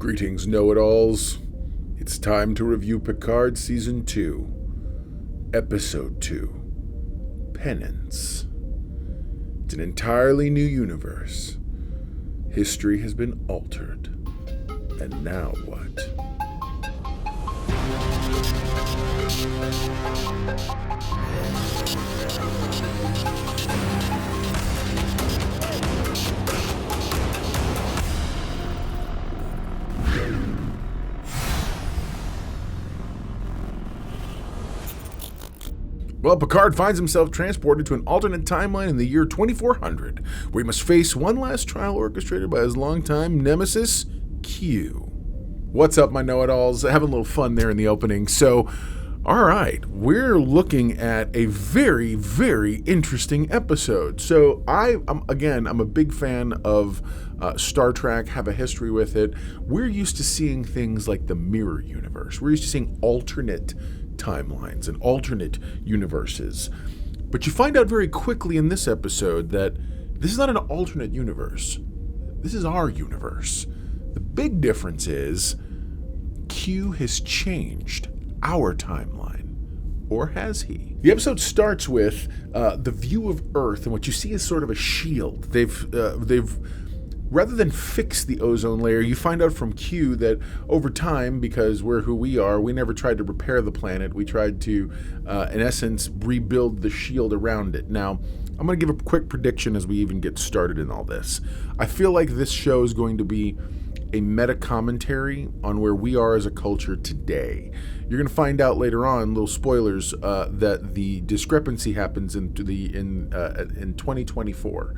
Greetings, know-it-alls. It's time to review Picard Season 2, Episode 2, Penance. It's an entirely new universe. History has been altered. And now what? Well, Picard finds himself transported to an alternate timeline in the year 2400, where he must face one last trial orchestrated by his longtime nemesis, Q. What's up, my know-it-alls? Having a little fun there in the opening. So, all right, we're looking at a very, very interesting episode. So, I'm a big fan of Star Trek, have a history with it. We're used to seeing things like the mirror universe. We're used to seeing alternate timelines and alternate universes. But you find out very quickly in this episode that this is not an alternate universe. This is our universe. The big difference is Q has changed our timeline. Or has he? The episode starts with the view of Earth, and what you see is sort of a shield. They've rather than fix the ozone layer, you find out from Q that over time, because we're who we are, we never tried to repair the planet. We tried to, in essence, rebuild the shield around it. Now, I'm going to give a quick prediction as we even get started in all this. I feel like this show is going to be a meta-commentary on where we are as a culture today. You're going to find out later on, little spoilers, that the discrepancy happens in 2024,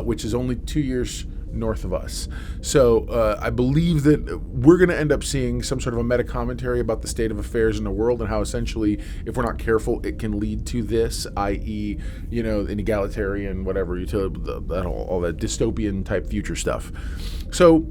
which is only 2 years north of us. So I believe that we're going to end up seeing some sort of a meta-commentary about the state of affairs in the world and how essentially, if we're not careful, it can lead to this, i.e., an egalitarian, whatever, all that dystopian type future stuff. So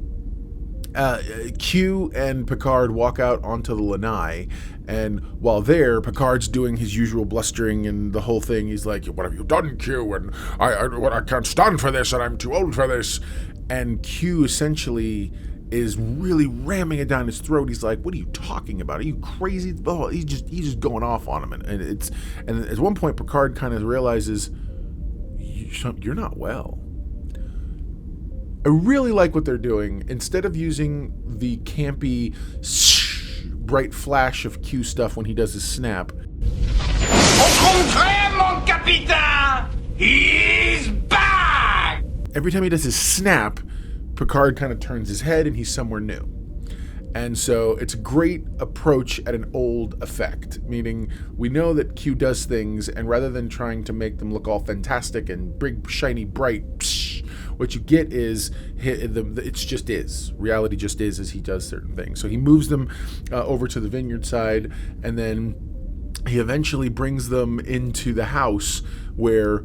Q and Picard walk out onto the lanai, and while there, Picard's doing his usual blustering and the whole thing. He's like, "What have you done, Q? And I can't stand for this, and I'm too old for this." And Q essentially is really ramming it down his throat. He's like, "What are you talking about? Are you crazy?" Oh, he's just going off on him, and at one point, Picard kind of realizes, "You're not well." I really like what they're doing. Instead of using the campy, bright flash of Q stuff when he does his snap. Au contraire, mon capitaine! He's back! Every time he does his snap, Picard kind of turns his head and he's somewhere new. And so it's a great approach at an old effect, meaning we know that Q does things, and rather than trying to make them look all fantastic and big, shiny, bright, what you get is it's just is. Reality just is as he does certain things. So he moves them over to the vineyard side, and then he eventually brings them into the house where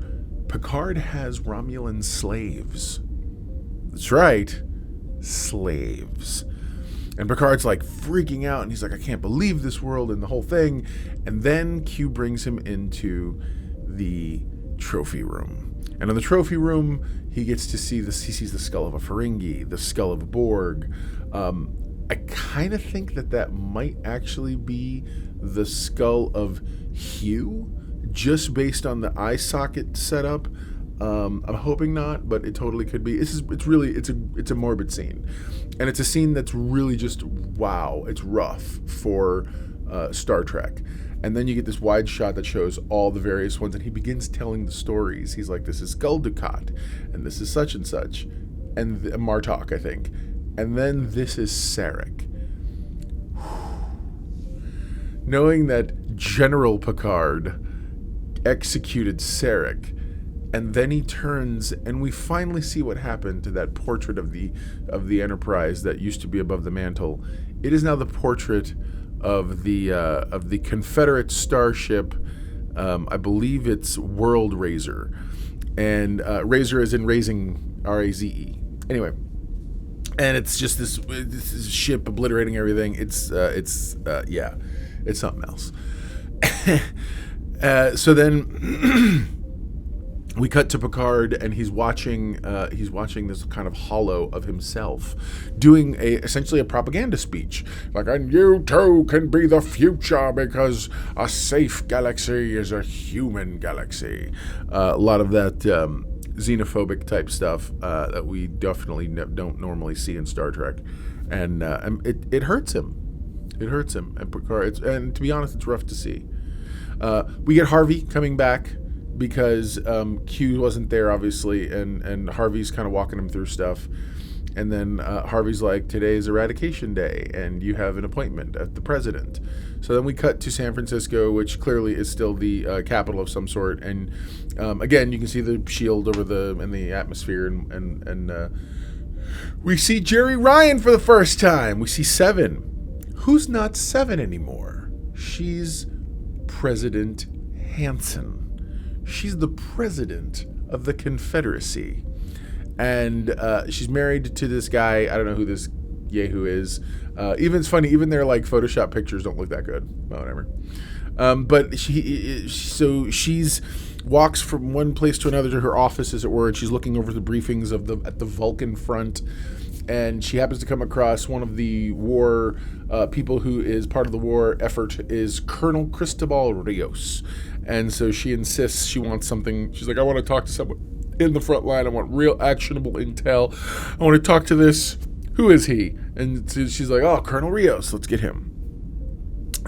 Picard has Romulan slaves. That's right, slaves. And Picard's like freaking out, and he's like, "I can't believe this world," and the whole thing. And then Q brings him into the trophy room. And in the trophy room, he gets to see this. He sees the skull of a Ferengi, the skull of a Borg. I kind of think that might actually be the skull of Hugh, just based on the eye socket setup. I'm hoping not, but it totally could be. It's a morbid scene, and it's a scene that's really just wow. It's rough for Star Trek. And then you get this wide shot that shows all the various ones, and he begins telling the stories. He's like, "This is Gul Dukat, and this is such and such, and Martok, I think, and then this is Sarek." Knowing that General Picard executed Sarek, and then he turns, and we finally see what happened to that portrait of the Enterprise that used to be above the mantle. It is now the portrait of the Confederate starship. I believe it's World Razor, and Razor is in raising, Raze. Anyway, and it's just this ship obliterating everything. It's something else. So then we cut to Picard, and he's watching this kind of hollow of himself doing essentially a propaganda speech, like, and you too can be the future because a safe galaxy is a human galaxy. A lot of that xenophobic type stuff that we definitely don't normally see in Star Trek, and it hurts him. It hurts him, and Picard. And to be honest, it's rough to see. We get Harvey coming back, because Q wasn't there, obviously, and Harvey's kind of walking him through stuff. And then Harvey's like, today's Eradication Day, and you have an appointment at the president. So then we cut to San Francisco, which clearly is still the capital of some sort. And again, you can see the shield over in the atmosphere, and we see Jerry Ryan for the first time. We see Seven, who's not Seven anymore. She's President Hansen. She's the president of the Confederacy, and she's married to this guy. I don't know who this yahoo is. Even it's funny. Even their like Photoshop pictures don't look that good. Well, whatever. But she's walks from one place to another to her office, as it were, and she's looking over the briefings at the Vulcan front. And she happens to come across one of the war people who is part of the war effort is Colonel Cristobal Rios. And so she insists she wants something. She's like, I want to talk to someone in the front line. I want real actionable intel. I want to talk to this. Who is he? And so she's like, oh, Colonel Rios. Let's get him.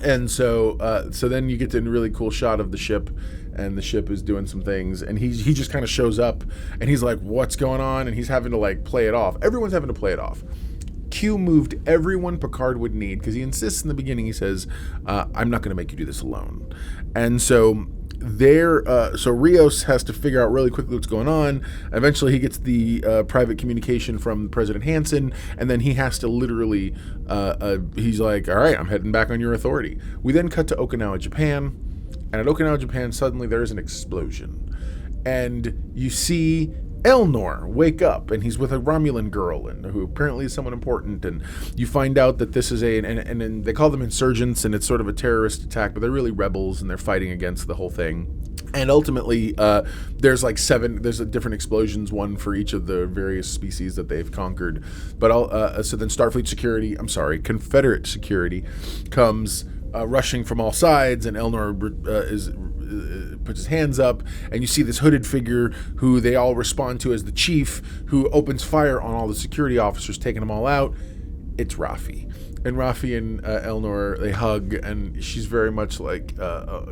And so then you get to a really cool shot of the ship, and the ship is doing some things, and he just kind of shows up, and he's like, what's going on? And he's having to like play it off. Everyone's having to play it off. Q moved everyone Picard would need, because he insists in the beginning, he says, I'm not going to make you do this alone. And so so Rios has to figure out really quickly what's going on. Eventually he gets the private communication from President Hansen, and then he has to literally, he's like, all right, I'm heading back on your authority. We then cut to Okinawa, Japan, and at Okinawa, Japan, suddenly there's an explosion. And you see Elnor wake up, and he's with a Romulan girl, and who apparently is someone important, and you find out that this is and they call them Insurgents, and it's sort of a terrorist attack, but they're really rebels, and they're fighting against the whole thing. And ultimately, there's different explosions, one for each of the various species that they've conquered. But so then Confederate security comes rushing from all sides, and Elnor puts his hands up, and you see this hooded figure who they all respond to as the chief, who opens fire on all the security officers, taking them all out. It's Raffi. And Raffi and Elnor, they hug, and she's very much like,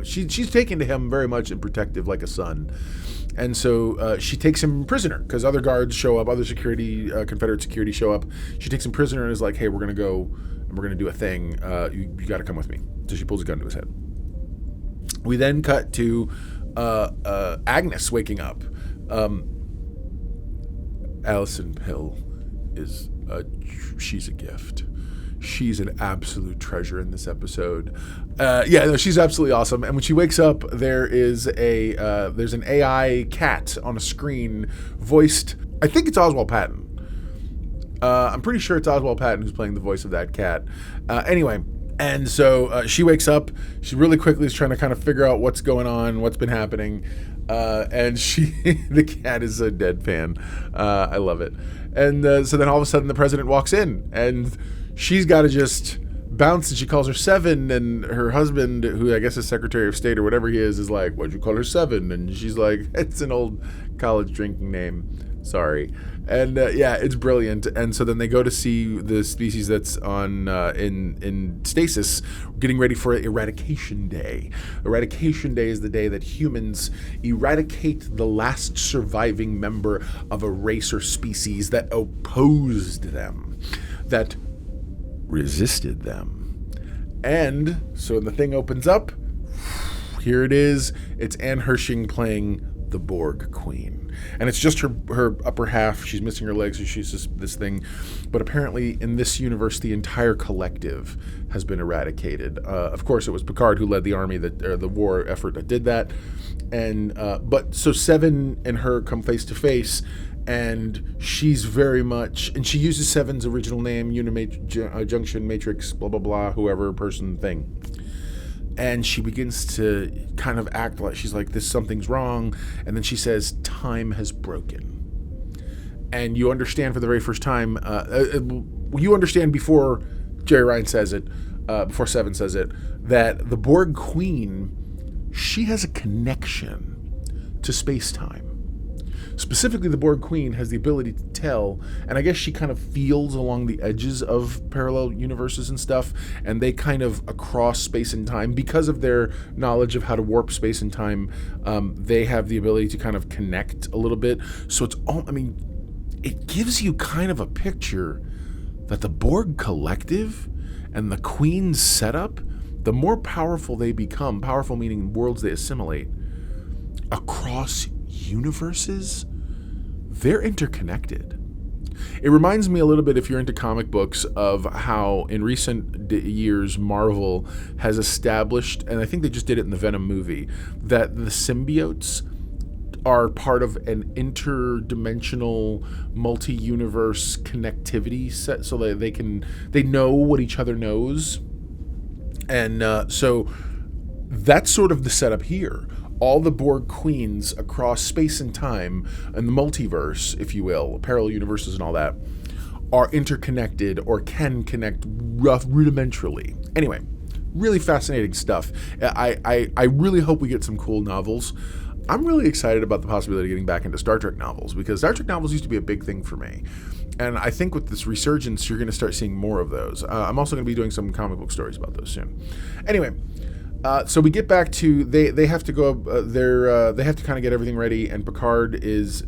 she's taken to him very much and protective, like a son. And so she takes him prisoner, because other guards show up, other security, Confederate security show up. She takes him prisoner and is like, hey, we're going to go, and we're going to do a thing. You got to come with me. So she pulls a gun to his head. We then cut to Agnes waking up. Allison Pill she's a gift. She's an absolute treasure in this episode. She's absolutely awesome. And when she wakes up, there's an AI cat on a screen voiced, I think it's Oswald Patton. I'm pretty sure it's Oswald Patton who's playing the voice of that cat. Anyway. And so she wakes up. She really quickly is trying to kind of figure out what's going on, what's been happening. And the cat is a deadpan. I love it. And so then all of a sudden the president walks in, and she's got to just bounce, and she calls her Seven, and her husband, who I guess is Secretary of State or whatever he is like, why'd you call her Seven? And she's like, it's an old college drinking name. Sorry. And it's brilliant. And so then they go to see the species that's on in stasis, getting ready for Eradication Day. Eradication Day is the day that humans eradicate the last surviving member of a race or species that opposed them, that resisted them. And so when the thing opens up, here it is. It's Anne Hershing playing the Borg Queen. And it's just her upper half. She's missing her legs, so she's just this thing. But apparently in this universe, the entire collective has been eradicated. Of course, it was Picard who led the army the war effort that did that. And but so Seven and her come face to face, and she's very much, and she uses Seven's original name, Junction Matrix, blah, blah, blah, whoever person thing. And she begins to kind of act like she's like, something's wrong. And then she says, time has broken. And you understand for the very first time, you understand before Jerry Ryan says it, before Seven says it, that the Borg Queen, she has a connection to space-time. Specifically, the Borg Queen has the ability to tell, and I guess she kind of feels along the edges of parallel universes and stuff, and they kind of across space and time, because of their knowledge of how to warp space and time, they have the ability to kind of connect a little bit. So it's all, I mean, it gives you kind of a picture that the Borg Collective and the Queen's setup, the more powerful they become, powerful meaning worlds they assimilate, across universes, they're interconnected. It reminds me a little bit, if you're into comic books, of how in recent years Marvel has established, and I think they just did it in the Venom movie, that the symbiotes are part of an interdimensional multi-universe connectivity set, so that they know what each other knows. And so that's sort of the setup here. All the Borg Queens across space and time and the multiverse, if you will, parallel universes and all that, are interconnected or can connect rudimentarily. Anyway, really fascinating stuff. I really hope we get some cool novels. I'm really excited about the possibility of getting back into Star Trek novels, because Star Trek novels used to be a big thing for me. And I think with this resurgence, you're going to start seeing more of those. I'm also going to be doing some comic book stories about those soon. Anyway, so we get back to they have to go they have to kind of get everything ready, and Picard he's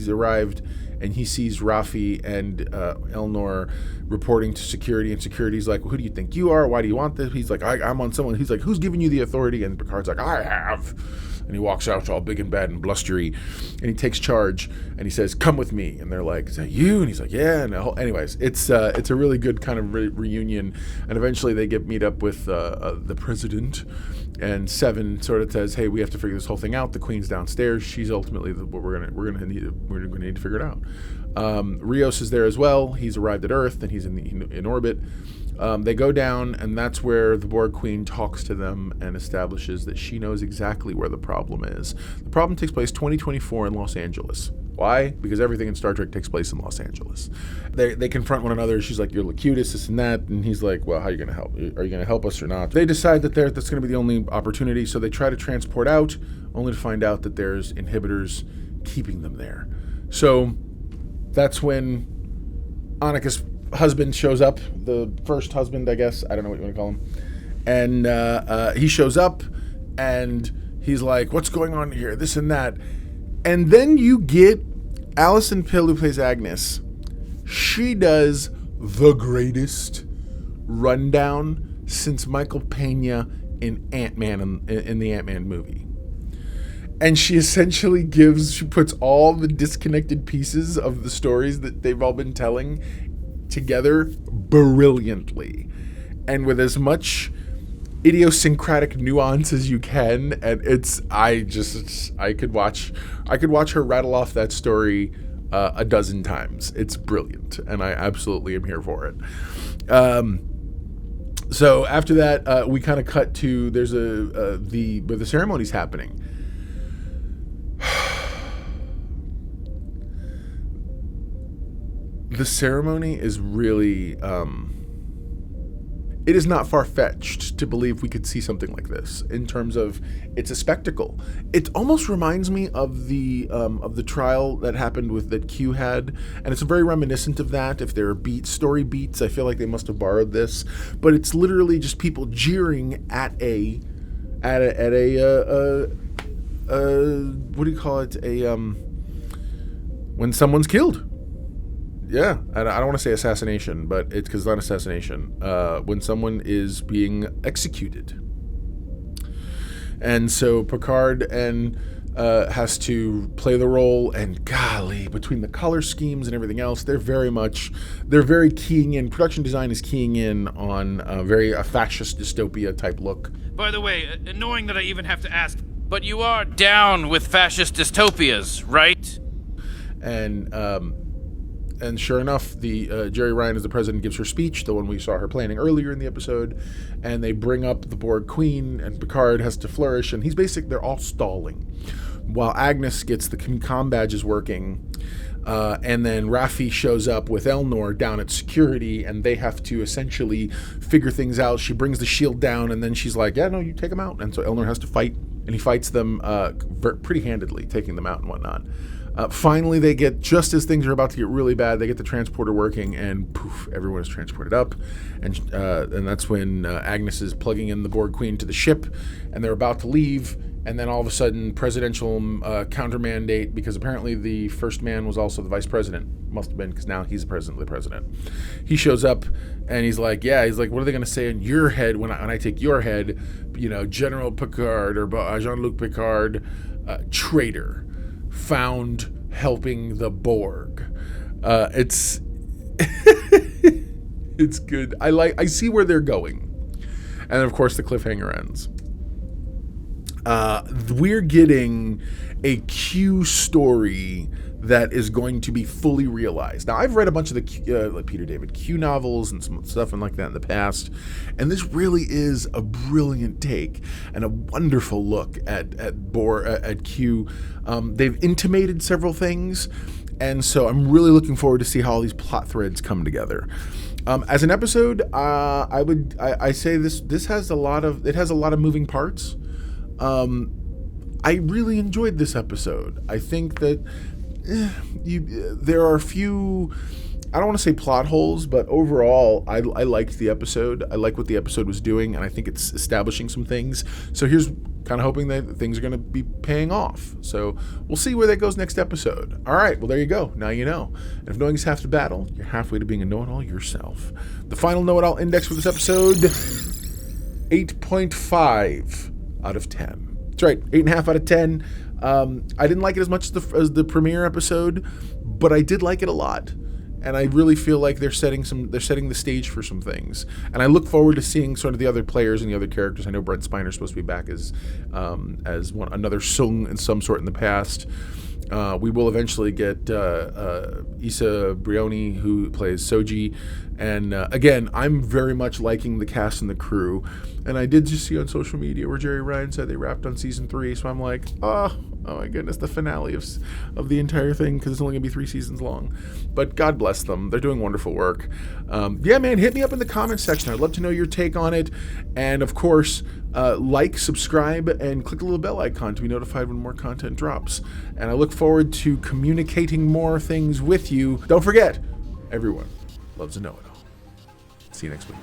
arrived, and he sees Raffi and Elnor reporting to security, and security's like, well, who do you think you are? Why do you want this? He's like, I'm on someone. He's like, who's giving you the authority? And Picard's like, I have. And he walks out all big and bad and blustery, and he takes charge, and he says, come with me. And they're like, is that you? And he's like, yeah. And anyways, it's a really good kind of reunion, and eventually they meet up with the president, and Seven sort of says, hey, we have to figure this whole thing out. The Queen's downstairs. She's ultimately what we're gonna need to figure it out. Rios is there as well. He's arrived at Earth, and he's in orbit. They go down, and that's where the Borg Queen talks to them and establishes that she knows exactly where the problem is. The problem takes place 2024 in Los Angeles. Why? Because everything in Star Trek takes place in Los Angeles. They confront one another. She's like, you're Locutus, this and that. And he's like, well, how are you going to help? Are you going to help us or not? They decide that that's going to be the only opportunity, so they try to transport out, only to find out that there's inhibitors keeping them there. So that's when Annika's husband shows up, the first husband, I guess. I don't know what you want to call him. And he shows up, and he's like, what's going on here? This and that. And then you get Allison Pill, who plays Agnes. She does the greatest rundown since Michael Pena in Ant-Man, in the Ant-Man movie. And she essentially she puts all the disconnected pieces of the stories that they've all been telling together brilliantly, and with as much idiosyncratic nuance as you can. And I could watch her rattle off that story a dozen times. It's brilliant, and I absolutely am here for it. So after that, we kind of cut to where the ceremony's happening. The ceremony is really, it is not far-fetched to believe we could see something like this in terms of it's a spectacle. It almost reminds me of the trial that happened that Q had, and it's very reminiscent of that. If there are story beats, I feel like they must have borrowed this, but it's literally just people jeering at a what do you call it? When someone's killed. Yeah, I don't want to say assassination, but it's because it's not assassination. When someone is being executed. And so Picard has to play the role, and golly, between the color schemes and everything else, they're very keying in. Production design is keying in on a fascist dystopia type look. By the way, annoying that I even have to ask, but you are down with fascist dystopias, right? And And sure enough, the Jerry Ryan as the president gives her speech, the one we saw her planning earlier in the episode, and they bring up the Borg Queen, and Picard has to flourish, and they're all stalling. While Agnes gets the comm badges working, and then Raffi shows up with Elnor down at security, and they have to essentially figure things out. She brings the shield down, and then she's like, yeah, no, you take them out. And so Elnor has to fight, and he fights them pretty handedly, taking them out and whatnot. Finally, they get, just as things are about to get really bad, they get the transporter working, and poof, everyone is transported up. And that's when Agnes is plugging in the Borg Queen to the ship, and they're about to leave. And then all of a sudden, presidential countermandate, because apparently the first man was also the vice president. Must have been, because now he's the president of the president. He shows up, and he's like, what are they going to say in your head when I take your head? General Picard or Jean-Luc Picard, traitor, found helping the Borg. It's it's good. I see where they're going. And of course, the cliffhanger ends. We're getting a Q story that is going to be fully realized. Now, I've read a bunch of the Peter David Q novels and some stuff and like that in the past, and this really is a brilliant take and a wonderful look at Q. They've intimated several things, and so I'm really looking forward to see how all these plot threads come together. As an episode, I say this has a lot of moving parts. I really enjoyed this episode. I think that there are a few, I don't want to say plot holes, but overall, I liked the episode. I like what the episode was doing, and I think it's establishing some things. So here's kind of hoping that things are going to be paying off. So we'll see where that goes next episode. All right, well, there you go. Now you know. And if knowing is half the battle, you're halfway to being a know-it-all yourself. The final know-it-all index for this episode, 8.5 out of 10. That's right, 8.5 out of 10. I didn't like it as much as the premiere episode, but I did like it a lot. And I really feel like they're setting the stage for some things. And I look forward to seeing sort of the other players and the other characters. I know Brent Spiner's supposed to be back as another Sung in some sort in the past. We will eventually get Issa Brioni, who plays Soji. And again, I'm very much liking the cast and the crew. And I did just see on social media where Jerry Ryan said they wrapped on season 3. So I'm like, oh my goodness, the finale of the entire thing, because it's only going to be 3 seasons long. But God bless them. They're doing wonderful work. Yeah, man, hit me up in the comments section. I'd love to know your take on it. And of course, like, subscribe, and click the little bell icon to be notified when more content drops. And I look forward to communicating more things with you. Don't forget, everyone loves to know it all. See you next week.